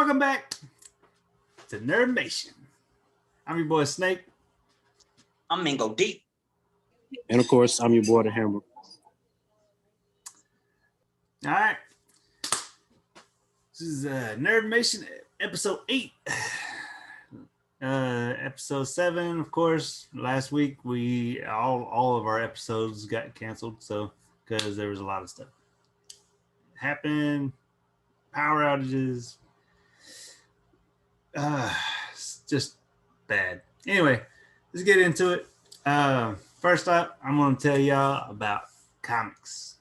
Welcome back to Nerdamation. I'm your boy Snake. I'm Mingo Deep. And of course, I'm your boy the Hammer. All right. This is Nerdamation Episode 8. Episode 7, of course. Last week we all of our episodes got canceled, so because there was a lot of stuff happened, power outages. It's just bad. Anyway, let's get into it. First up, I'm going to tell y'all about comics.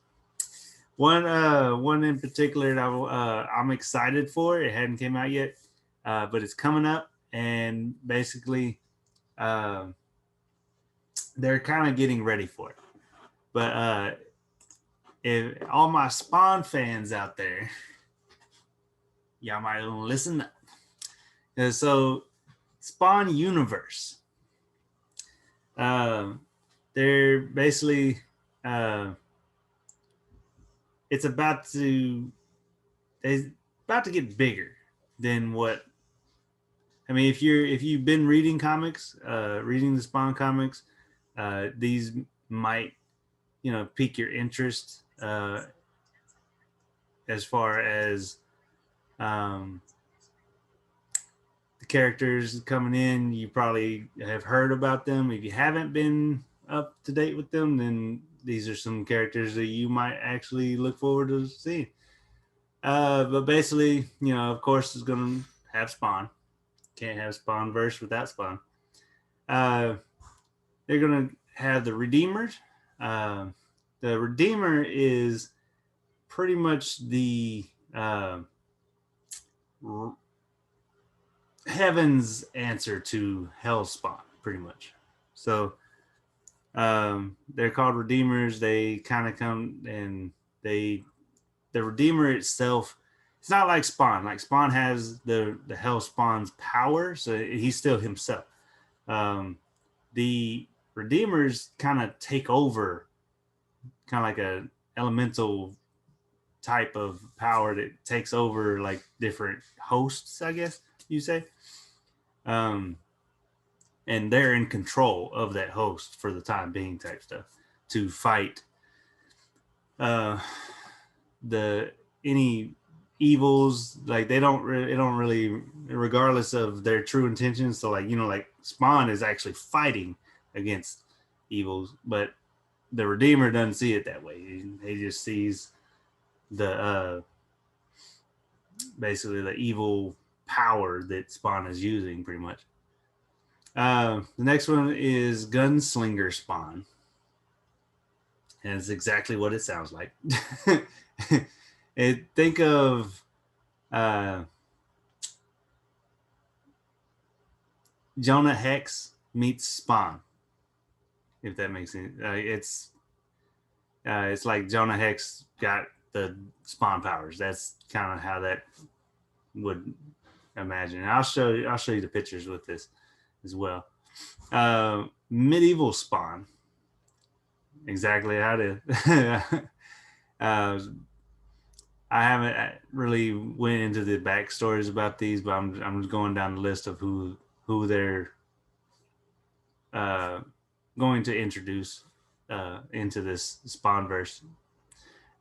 One in particular that I'm excited for. It hadn't came out yet, but it's coming up, and basically, they're kind of getting ready for it. But if all my Spawn fans out there, y'all might want to listen up. So, Spawn Universe. They're basically it's about to get bigger than what I mean. If you've been reading comics, reading the Spawn comics, these might pique your interest as far as the characters coming in. You probably have heard about them. If you haven't been up to date with them, then these are some characters that you might actually look forward to seeing. But basically, of course, it's going to have Spawn. Can't have Spawn verse without Spawn. They're going to have the Redeemers. The Redeemer is pretty much the Heaven's answer to Hell's Spawn, pretty much. So they're called Redeemers. They kind of come and the Redeemer itself, it's not like Spawn. Like Spawn has the Hell Spawn's power, so he's still himself. The Redeemers kind of take over, kind of like a elemental type of power that takes over like different hosts, I guess you say. And they're in control of that host for the time being, type stuff, to fight any evils. Like they don't really, regardless of their true intentions. So like Spawn is actually fighting against evils, but the Redeemer doesn't see it that way. He just sees the basically the evil power that Spawn is using, pretty much. The next one is Gunslinger Spawn. And it's exactly what it sounds like. Think of Jonah Hex meets Spawn, if that makes sense. It's like Jonah Hex got the Spawn powers. That's kind of how that would imagine. And I'll show you the pictures with this as well. Medieval Spawn, exactly how it is. I haven't really went into the backstories about these, but I'm just going down the list of who they're going to introduce into this Spawn verse.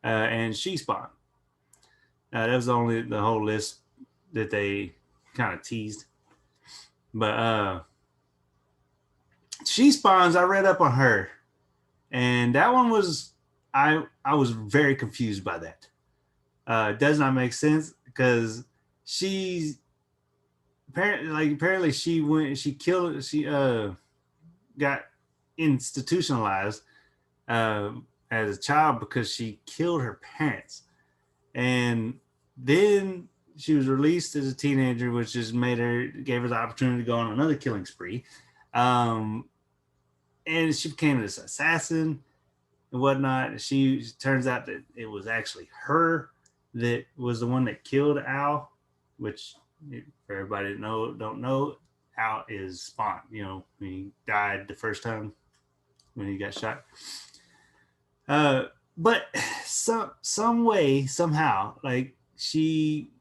And She Spawn. That was the whole list that they kind of teased. But She Spawns, I read up on her, and that one was I was very confused by that. It does not make sense because she's apparently she got institutionalized as a child because she killed her parents, and then she was released as a teenager, which just gave her the opportunity to go on another killing spree. And she became this assassin and whatnot. She turns out that it was actually her that was the one that killed Al, which for everybody that don't know, Al is Spawn. When he died the first time when he got shot. But some way, somehow, like she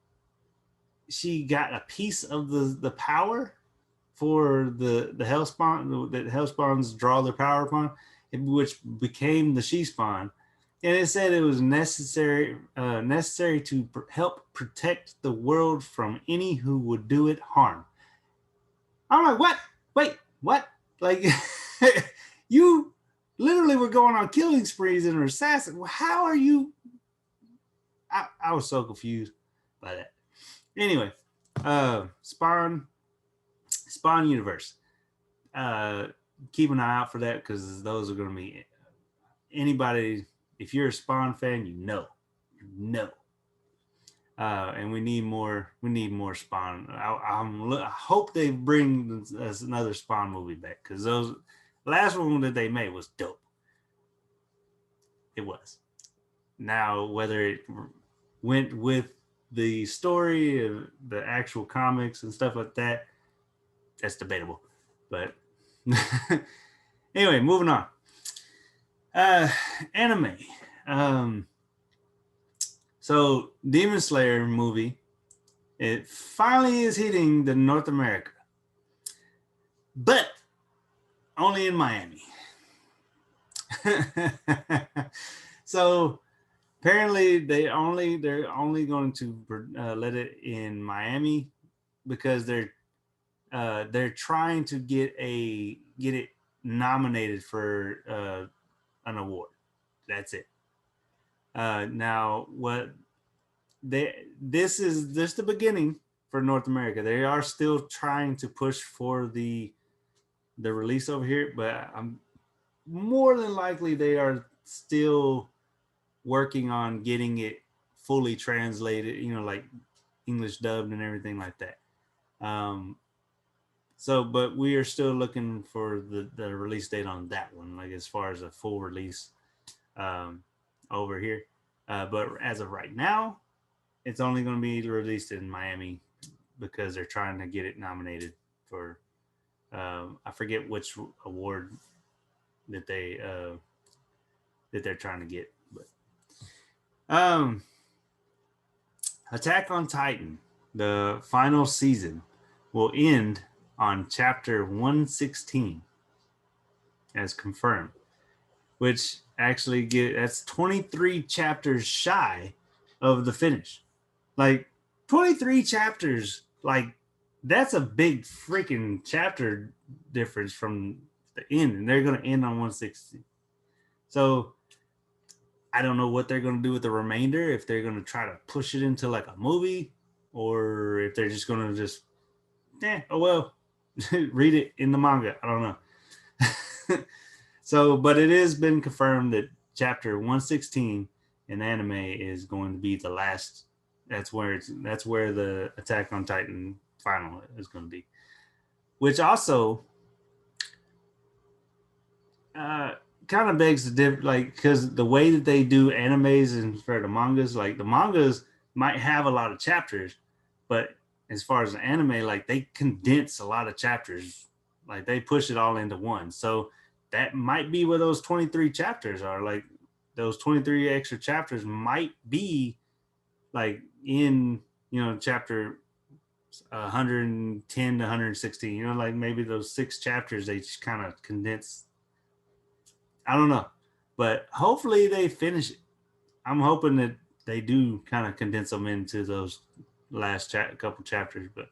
she got a piece of the power for the Hellspawn that Hellspawns draw their power upon, which became the She Spawn, and it said it was necessary to help protect the world from any who would do it harm. I'm like, what? Wait, what? Like, you literally were going on killing sprees and assassin. How are you? I was so confused by that. Anyway, Spawn universe. Keep an eye out for that because those are going to be anybody. If you're a Spawn fan, you know. And we need more Spawn. I hope they bring us another Spawn movie back because those last one that they made was dope. It was. Now whether it went with the story of the actual comics and stuff like that, that's debatable. But anyway, moving on. Anime. So Demon Slayer movie, it finally is hitting the North America, but only in Miami. So apparently they're only going to let it in Miami because they're trying to get it nominated for an award. That's it. Now this is just the beginning for North America. They are still trying to push for the release over here, but I'm more than likely they are still working on getting it fully translated, like English dubbed and everything like that. But we are still looking for the release date on that one, like as far as a full release over here. But as of right now, it's only going to be released in Miami because they're trying to get it nominated for I forget which award that they're trying to get. But Attack on Titan, the final season, will end on chapter 116 as confirmed, which actually that's 23 chapters shy of the finish. Like 23 chapters, like that's a big freaking chapter difference from the end, and they're going to end on 160. So I don't know what they're going to do with the remainder, if they're going to try to push it into like a movie, or if they're just going to just read it in the manga. I don't know. So, but it has been confirmed that chapter 116 in anime is going to be the last. That's where the Attack on Titan final is going to be, which also kind of begs the difference, like, because the way that they do animes and for the mangas, like the mangas might have a lot of chapters, but as far as the anime, like they condense a lot of chapters, like they push it all into one. So that might be where those 23 chapters are. Like those 23 extra chapters might be like in, chapter 110 to 116, like maybe those 6 chapters, they just kind of condense. I don't know, but hopefully they finish it. I'm hoping that they do kind of condense them into those last couple chapters, but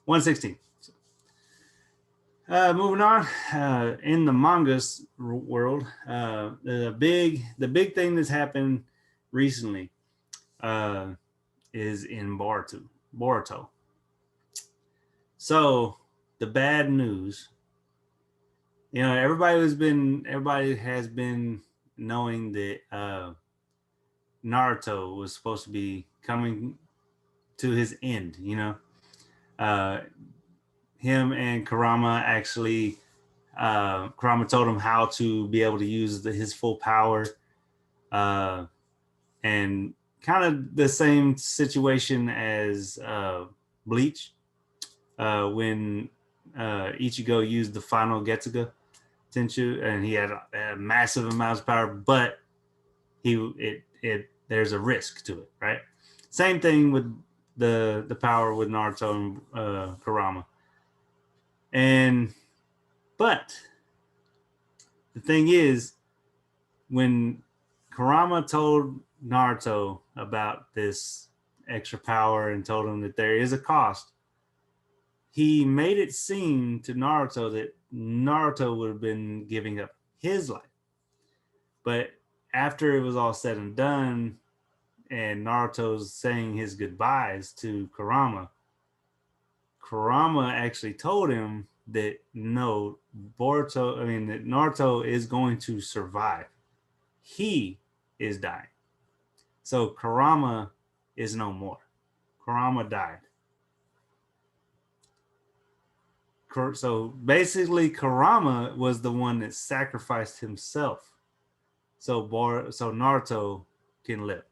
116. Moving on, in the mangas world, the big thing that's happened recently is in Boruto. So the bad news, everybody has been knowing that Naruto was supposed to be coming to his end. Him and Karama actually, Karama told him how to be able to use his full power, and kind of the same situation as Bleach, when Ichigo used the final Getsuga Tenshu, and he had a massive amount of power, but there's a risk to it, right? Same thing with the power with Naruto and Karama. But the thing is, when Karama told Naruto about this extra power and told him that there is a cost, he made it seem to Naruto that Naruto would have been giving up his life. But after it was all said and done, and Naruto's saying his goodbyes to Karama, Karama actually told him that no, that Naruto is going to survive. He is dying. So Karama is no more. Karama died. So basically, Karama was the one that sacrificed himself so Naruto can live.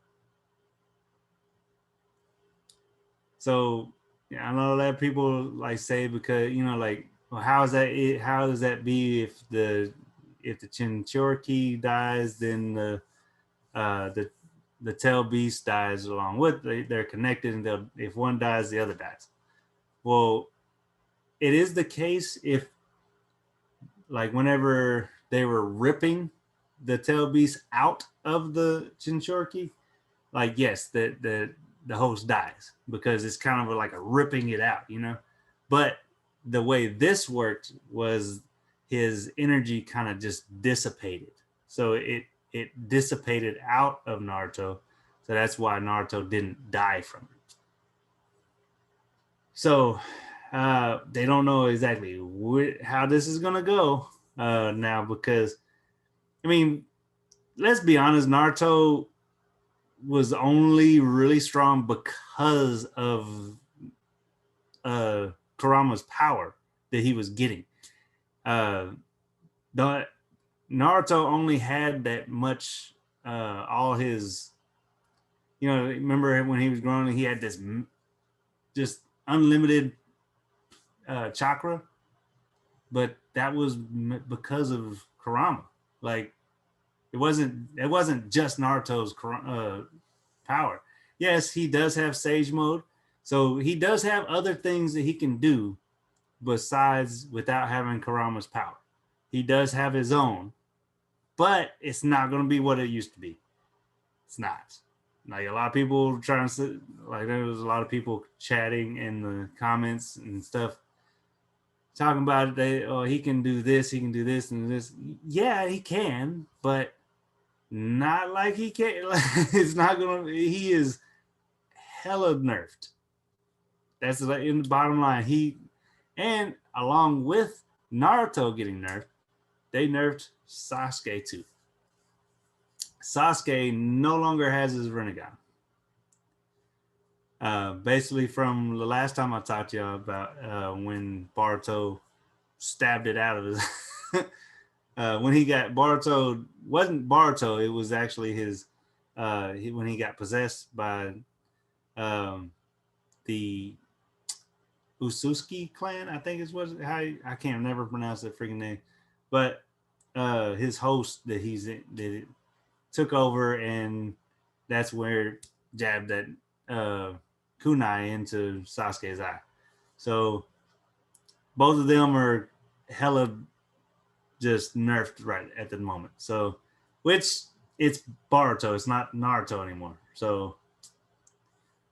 So I know that people like say, because like, well, how does that be if the Jinchuriki dies, then the tail beast dies along with, they're connected, and if one dies, the other dies. Well, it is the case if, like, whenever they were ripping the tail beast out of the Jinchuriki, like, yes, the host dies, because it's kind of like a ripping it out, But the way this worked was his energy kind of just dissipated. So it dissipated out of Naruto. So that's why Naruto didn't die from it. So they don't know exactly how this is going to go now, because, I mean, let's be honest, Naruto was only really strong because of Kurama's power that he was getting. The Naruto only had that much, all his, remember when he was growing, he had this just unlimited chakra, but that was because of Karama. Like, it wasn't just Naruto's power. Yes, he does have Sage Mode, so he does have other things that he can do besides, without having Karama's power. He does have his own, but it's not going to be what it used to be. It's not. Like, a lot of people trying to, like, there was a lot of people chatting in the comments and stuff, talking about it. He can do this, he can do this and this. Yeah, he can, but not like he can. It's not gonna. He is hella nerfed. That's like in the bottom line. And along with Naruto getting nerfed, they nerfed Sasuke too. Sasuke no longer has his Rinnegan. Basically, from the last time I talked to y'all about when Boruto stabbed it out of his. When he got Boruto, wasn't Boruto, it was actually his, when he got possessed by the Ususki clan, I think is what, how, I can't never pronounce that freaking name, but his host that that took over, and that's where jabbed that kunai into Sasuke's eye. So both of them are hella just nerfed right at the moment. So, which, it's Boruto, it's not Naruto anymore. So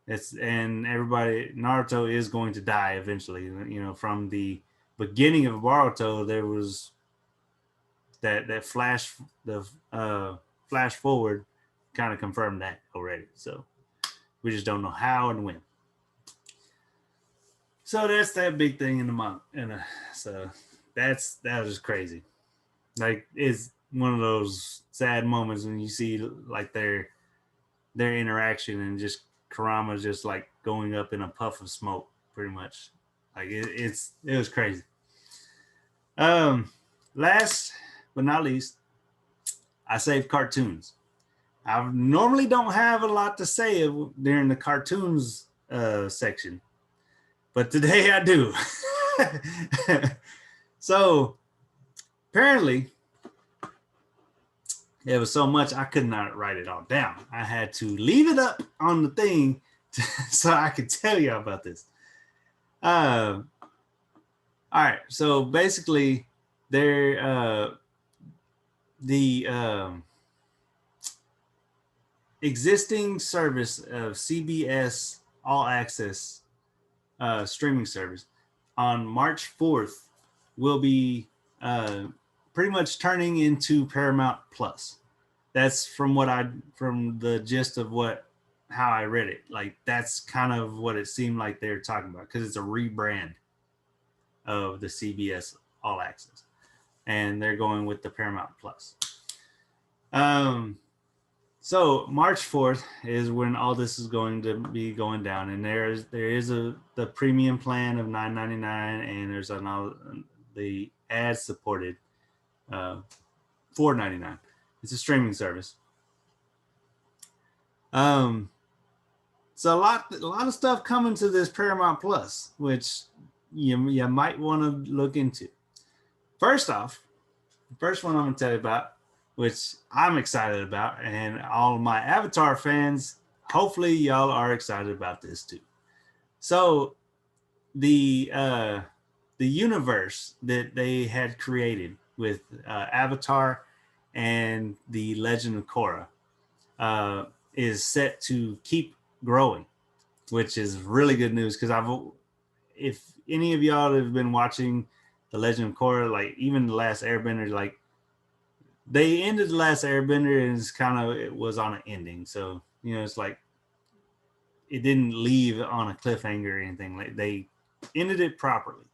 everybody, Naruto is going to die eventually. From the beginning of Boruto, there was that flash, the flash forward kind of confirmed that already. So we just don't know how and when. So that's that big thing in the month, so that was just crazy. Like, it's one of those sad moments when you see, like, their interaction, and just Karama just like going up in a puff of smoke, pretty much. Like, it was crazy. Last but not least, I saved cartoons. I normally don't have a lot to say during the cartoons section, but today I do. So apparently, there was so much I could not write it all down. I had to leave it up on the thing so I can tell you about this. All right. So basically, the existing service of CBS All Access streaming service on March 4th will be pretty much turning into Paramount Plus. That's from the gist of how I read it. Like that's kind of what it seemed like they were talking about because it's a rebrand of the CBS All Access, and they're going with the Paramount Plus. So March 4th is when all this is going to be going down, and there is the premium plan of $9.99, and there's the ad supported $4.99. It's a streaming service. So a lot of stuff coming to this Paramount Plus, which you might want to look into. First off, the first one I'm going to tell you about, which I'm excited about, and all of my Avatar fans, hopefully y'all are excited about this too. So the universe that they had created with Avatar and the Legend of Korra is set to keep growing, which is really good news because if any of y'all have been watching the Legend of Korra, like even the last Airbender, like they ended the last Airbender and it was on an ending. So, it's like it didn't leave on a cliffhanger or anything. Like they ended it properly,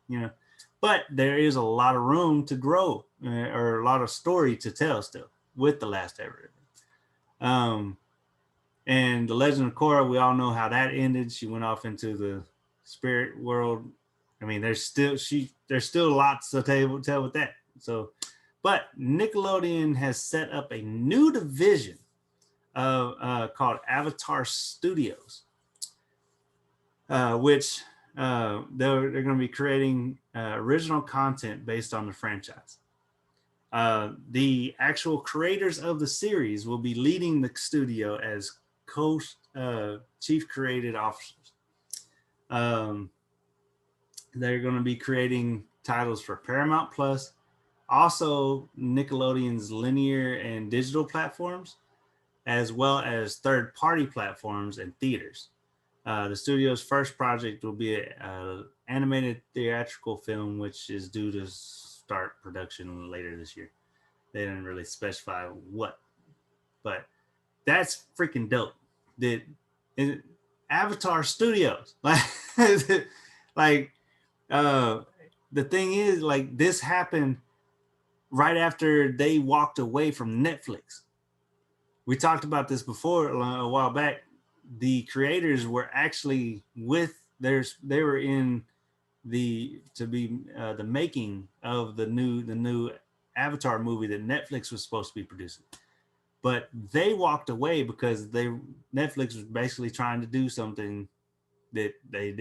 but there is a lot of room to grow or a lot of story to tell still with the last Airbender. And the Legend of Korra, we all know how that ended. She went off into the spirit world. I mean, there's still lots to tell with that. So, but Nickelodeon has set up a new division called Avatar Studios, which they're going to be creating original content based on the franchise. The actual creators of the series will be leading the studio as chief creative officers. They're going to be creating titles for Paramount Plus, also Nickelodeon's linear and digital platforms, as well as third-party platforms and theaters. The studio's first project will be an animated theatrical film, which is due to start production later this year. They didn't really specify what, but that's freaking dope. Avatar Studios, the thing is, like, this happened right after they walked away from Netflix. We talked about this before a while back. The creators were actually they were in the making of the new Avatar movie that Netflix was supposed to be producing, but they walked away because Netflix was basically trying to do something that they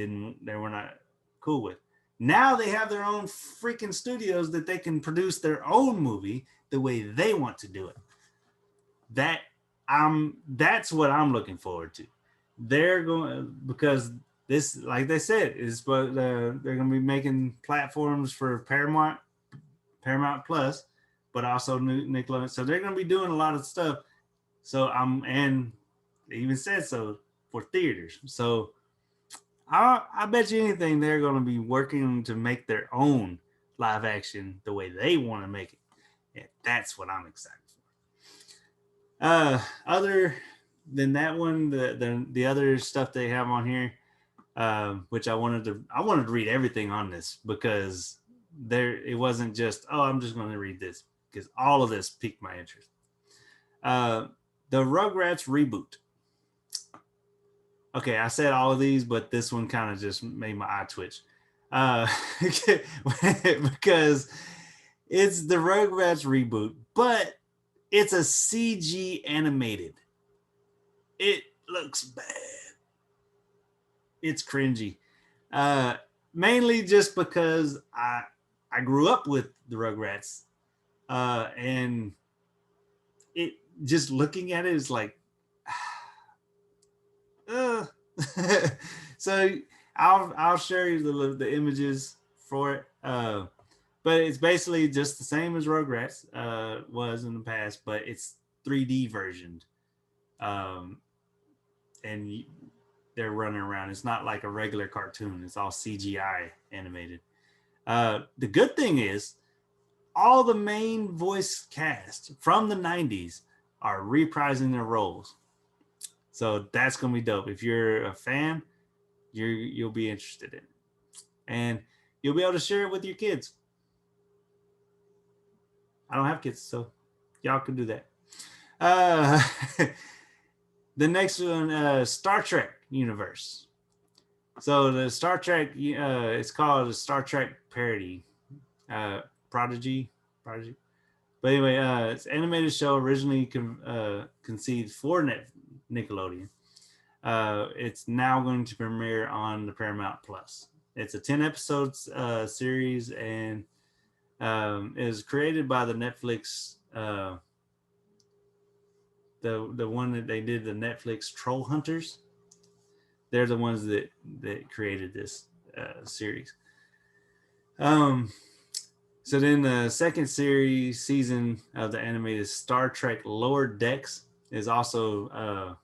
were not cool with. Now they have their own freaking studios that they can produce their own movie the way they want to do it. That's what I'm looking forward to. They're going, because this, like they said, is but they're going to be making platforms for Paramount Plus, but also Nickelodeon. So they're going to be doing a lot of stuff. So and they even said so for theaters. So I bet you anything they're going to be working to make their own live action the way they want to make it. And that's what I'm excited for. Other than that one, the other stuff they have on here, which I wanted to read everything on this because it wasn't just, I'm just going to read this, because all of this piqued my interest. The Rugrats Reboot. Okay, I said all of these, but this one kind of just made my eye twitch. Because it's the Rugrats Reboot, but it's a CG animated. It looks bad. It's cringy. Mainly just because I grew up with the Rugrats. And it just looking at it is like, So I'll share you the images for it. But it's basically just the same as Rugrats was in the past, but it's 3D versioned. And they're running around. It's not like a regular cartoon. It's all CGI animated. The good thing is all the main voice cast from the 90s are reprising their roles. So that's going to be dope. If you're a fan, you'll be interested in it. And you'll be able to share it with your kids. I don't have kids, so y'all can do that. The next one, Star Trek universe. So the Star Trek, it's called a Star Trek parody, Prodigy. But anyway, it's an animated show originally conceived for Nickelodeon. It's now going to premiere on the Paramount Plus. It's a 10 episodes series, and it was created by the Netflix. The one that they did, the Netflix Troll Hunters. They're the ones that created this series. So then the second season of the animated Star Trek Lower Decks is also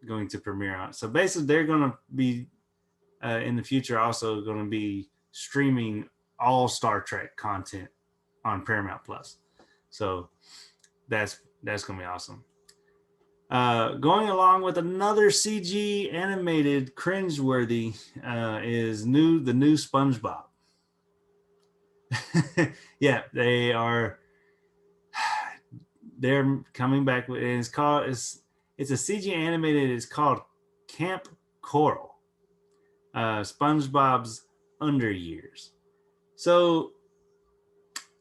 going to premiere on. So basically they're going to be in the future also going to be streaming all Star Trek content on Paramount Plus. So that's going to be awesome. Going along with another CG animated cringeworthy is the new SpongeBob. Yeah, they're coming back with, and it's a CG animated. It's called Camp Coral. SpongeBob's Underyears. So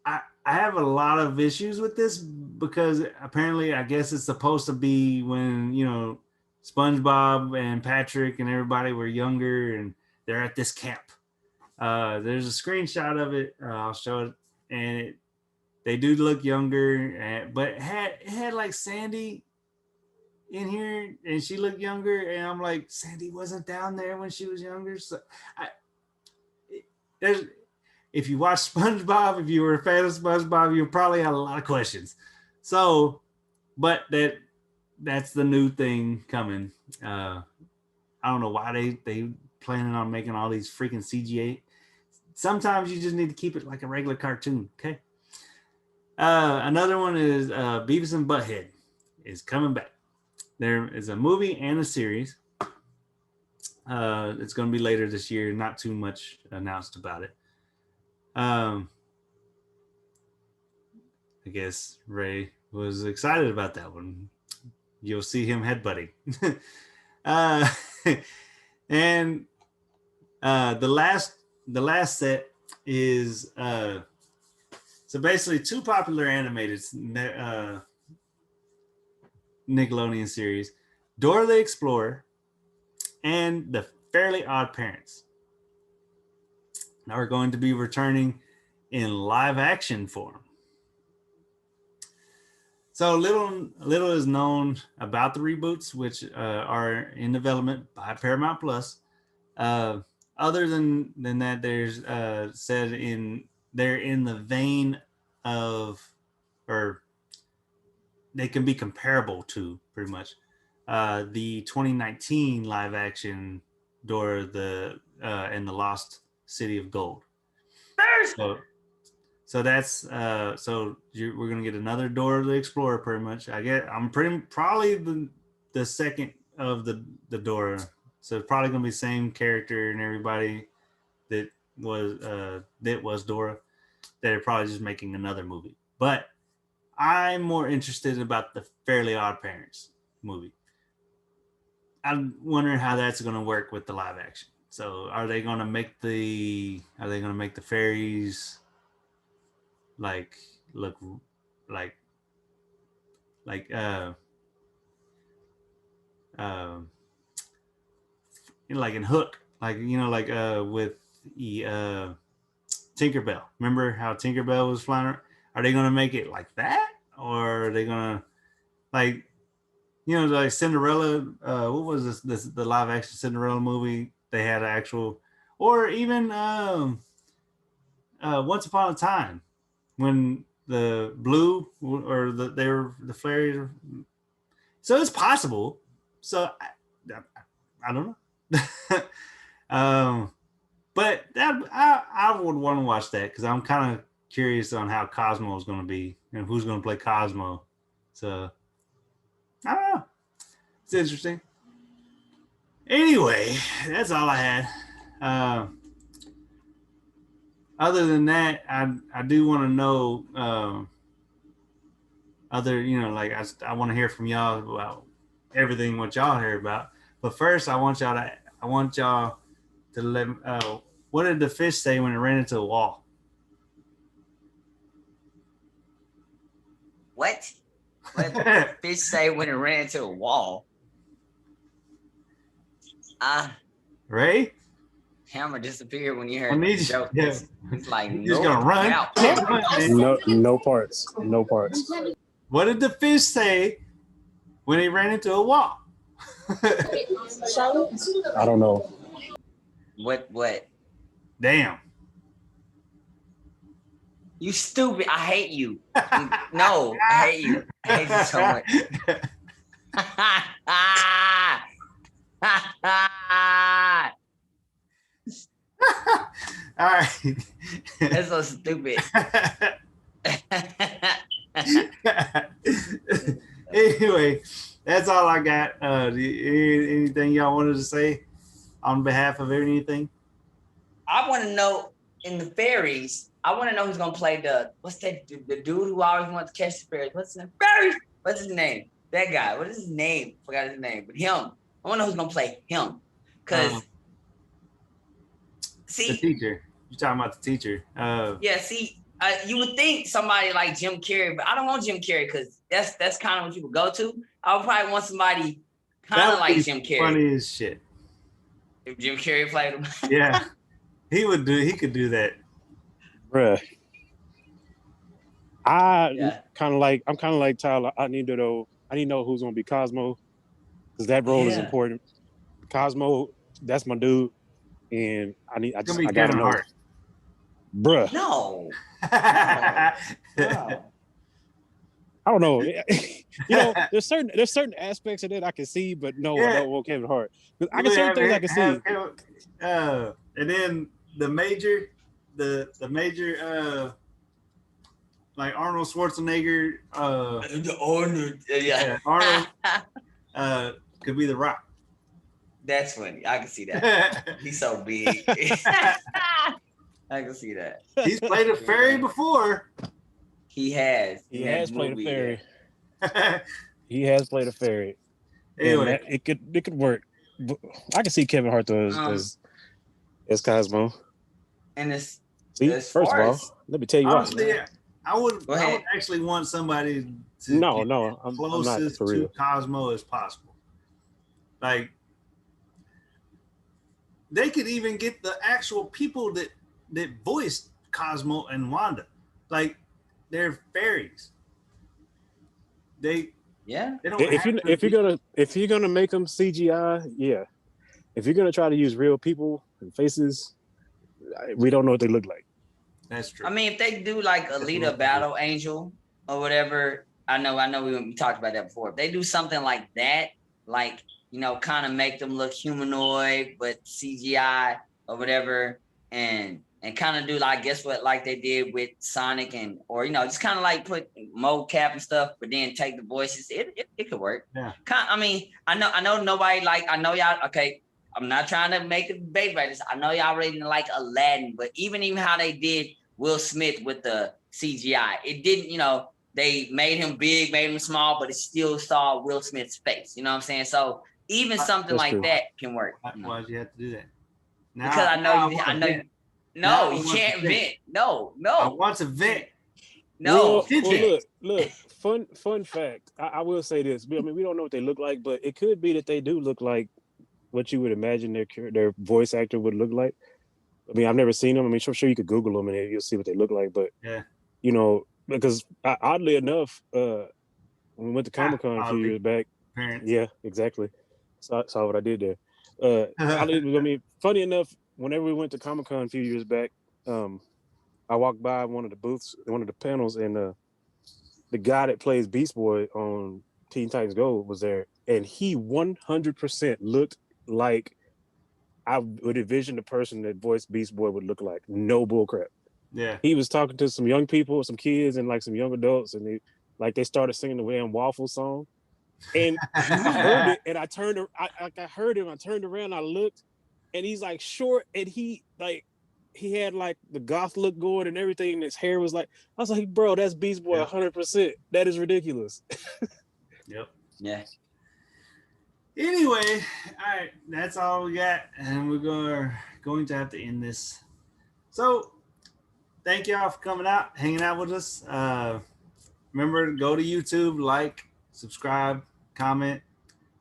I have a lot of issues with this because apparently I guess it's supposed to be when, SpongeBob and Patrick and everybody were younger and they're at this camp. There's a screenshot of it. I'll show it. And they do look younger, but it had like Sandy in here and she looked younger. And I'm like, Sandy wasn't down there when she was younger. So if you watch SpongeBob, if you were a fan of SpongeBob, you probably had a lot of questions. So, but that's the new thing coming. I don't know why they planning on making all these freaking CGI. Sometimes you just need to keep it like a regular cartoon, okay? Another one is Beavis and Butthead is coming back. There is a movie and a series. It's going to be later this year. Not too much announced about it. I guess Ray was excited about that one. You'll see him headbutting. And the last set is so basically two popular animated Nickelodeon series, Dora the Explorer and The Fairly Odd Parents. Are going to be returning in live action form. So little is known about the reboots, which are in development by Paramount Plus. Other than that, there's said they're in the vein of, or they can be comparable to pretty much the 2019 live action Dora and the Lost City of Gold. So that's we're gonna get another Dora the Explorer pretty much. I'm probably the second of the Dora, so it's probably gonna be the same character and everybody that was Dora. They're probably just making another movie, but I'm more interested about the Fairly Odd Parents movie. I'm wondering how that's gonna work with the live action. So are they gonna make the fairies like look like like in Hook, like with the Tinkerbell. Remember how Tinkerbell was flying around? Are they gonna make it like that, or are they gonna like Cinderella. What was this? The live action Cinderella movie? They had an actual, or even Once Upon a Time, when the blue or they were the fairies. So it's possible. So I don't know. But I would want to watch that because I'm kind of curious on how Cosmo is going to be and who's going to play Cosmo. So I don't know. It's interesting. Anyway, that's all I had. Other than that, I do want to know other, like I want to hear from y'all about everything what y'all hear about. But first, I want y'all to let what did the fish say when it ran into a wall? What? What did the fish say when it ran into a wall? Ray? Hammer disappeared when you heard the joke. Yeah. He's like, He's just gonna run. No parts. No parts. What did the fish say when he ran into a wall? I don't know. What? Damn. You stupid. I hate you. No, I hate you. I hate you so much. All right. That's so stupid. Anyway, that's all I got. Anything y'all wanted to say on behalf of anything? I want to know in the fairies. I want to know who's gonna play the dude who always wants to catch the fairies. What's his name? Fairies. What's his name? That guy. What is his name? Forgot his name. But him. I want to know who's gonna play him. Cause see, the teacher. You're talking about the teacher. Yeah. See, you would think somebody like Jim Carrey, but I don't want Jim Carrey because that's kind of what you would go to. I would probably want somebody kind of like Jim Carrey. Funny as shit. If Jim Carrey played him. Yeah. He could do that. Bruh. I'm kind of like Tyler. I need to know who's gonna be Cosmo, because that role is important. Cosmo, that's my dude, and I gotta know. Hart. Bruh. No. I don't know. There's certain aspects of it I can see, but no, I don't want Kevin Hart. I can certain things I can see. And then the major, like Arnold Schwarzenegger. Arnold could be The Rock. That's funny. I can see that. He's so big. I can see that. He's played a fairy before. He has. He has played a fairy. He has played a fairy. Anyway, it could work. I can see Kevin Hart as Cosmo. And it's first of all, let me tell you honestly, what. I would actually want somebody to I'm closest not for real. to Cosmo as possible. Like they could even get the actual people that voiced Cosmo and Wanda. Like they're fairies. They don't if you're gonna make them CGI, yeah. If you're gonna try to use real people and faces, we don't know what they look like. That's true. I mean, if they do like Alita Battle Angel or whatever, I know we talked about that before. If they do something like that, like, kind of make them look humanoid but CGI or whatever, and kind of do like like they did with Sonic or just kind of like put mocap and stuff, but then take the voices. It could work. Yeah. I mean, I know nobody I know y'all. Okay, I'm not trying to make a debate about this. I know y'all already like Aladdin, but even how they did Will Smith with the CGI, it didn't. They made him big, made him small, but it still saw Will Smith's face. You know what I'm saying? So even something like that can work. Why did you have to do that? Because I know. No, you can't vent. No. I want to vent. No. Look. Fun fact. I will say this. I mean, we don't know what they look like, but it could be that they do look like what you would imagine their voice actor would look like. I mean, I've never seen them. I mean, I'm sure you could Google them and you'll see what they look like. But because oddly enough, when we went to Comic-Con a few years back, parents. Yeah, exactly. Saw what I did there. I mean, funny enough, whenever we went to Comic-Con a few years back, I walked by one of the booths, one of the panels, and the guy that plays Beast Boy on Teen Titans Go was there, and he 100% looked like I would envision the person that voiced Beast Boy would look like. No bullcrap. Yeah. He was talking to some young people, some kids, and like some young adults, and they started singing the Wham Waffle song. And I heard it, and I turned. I heard him. I turned around. I looked, and he's like short, and he had like the goth look going and everything. And his hair was like, I was like, bro, that's Beast Boy 100%. That is ridiculous. Yep. Yeah. Anyway, all right, that's all we got, and we're going to have to end this. So, thank y'all for coming out, hanging out with us. Remember to go to YouTube, like, subscribe, comment.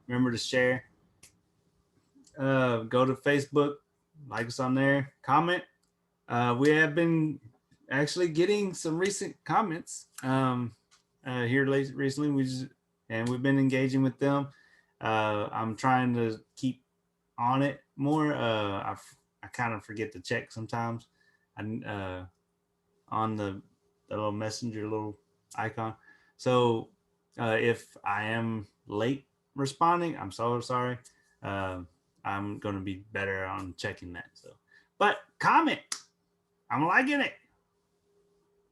Remember to share. Go to Facebook, like us on there, comment. We have been actually getting some recent comments here recently. We've been engaging with them. I'm trying to keep on it more. I kind of forget to check sometimes. On the little messenger little icon. So if I am late responding, I'm so sorry. I'm going to be better on checking that. So, but comment. I'm liking it.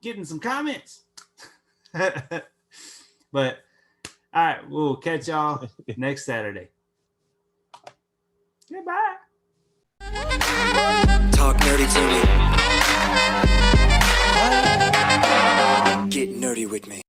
Getting some comments. But all right, we'll catch y'all next Saturday. Goodbye. Talk nerdy to me. Get nerdy with me.